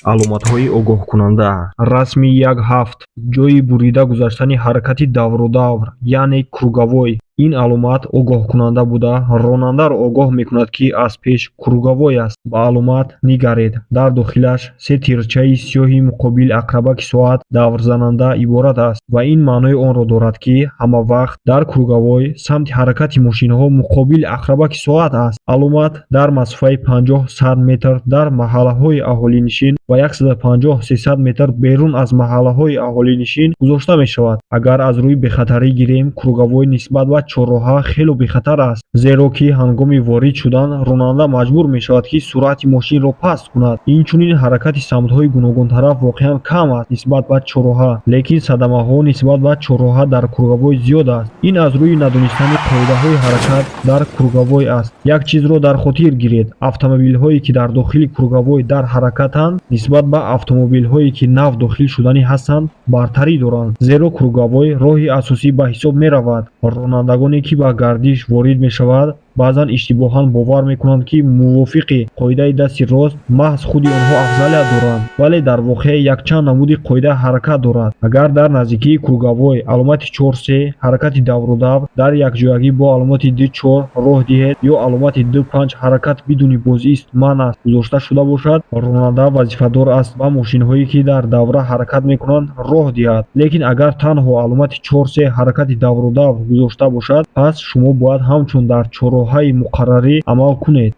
аломатҳои огоҳкунанда. Расми 1 ҳафт ҷойи бурида гузаштани ҳаракати даврудавр яъне круговой. ин аломат огоҳкунанда буда ронандаро огоҳ мекунад ки аз пеш круговой аст. ба аломат нигаред. дар дохилаш се тирчаи сиёҳи муқобили ақрабаки соат даврзананда иборат аст ва ин маънои онро дорад ки ҳамавақт дар круговой самти ҳаракати мошинҳо муқобили ақрабаки соат аст. аломат дар масофаи 50-100 метр дар маҳаллаҳои аҳолинишин ва 150-300 метр берун аз маҳаллаҳои аҳолинишин гузошта мешавад. агар аз рӯи бехатарӣ гирем, круговой нисбат ба чорроҳа хело бехатар аст, зеро ки ҳангоми ворид шудан ронанда маҷбур мешавад ки суръати мошинро паст кунад. инчунин ҳаракати самтҳои гуногунтараф воқеан кам аст нисбат ба чорроҳа, лекин садамаҳо нисбат ба чорроҳа дар круговой зиёд аст. ин аз рӯи надонистани қоидаҳои ҳаракат дар круговой аст. як чизро дар хотир гиред: автомобилҳое ки дар дохили круговой дар ҳаракатанд нисбат ба автомобилҳое ки нав дохил шуданӣ ҳастанд бартарӣ доранд, зеро круговой роҳи асосӣ ба ҳисоб меравад. ронандагоне ки ба гардиш ворид мешавад баъзан иштибоҳан бовар мекунанд ки мувофиқи қоидаи дасти рост маҳз худи онҳо афзалият доранд, вале дар воқеъ якчанд намуди қоидаи ҳаракат дорад. агар дар наздикии круговой аломати 4-3 ҳаракати даврудавр дар якҷоягӣ бо аломати D4 роҳ диҳед ё аломати D5 ҳаракат бидуни бозист манъ аст гузошта шуда бошад, ронанда вазифадор аст ба мошинҳое ки дар давра ҳаракат мекунанд роҳ диҳад. лекин агар танҳо аломати 4-3 ҳаракати даврудавр гузошта бошад, пас шумо бояд ҳамчун дар чорроҳаи муқаррарӣ амал кунед.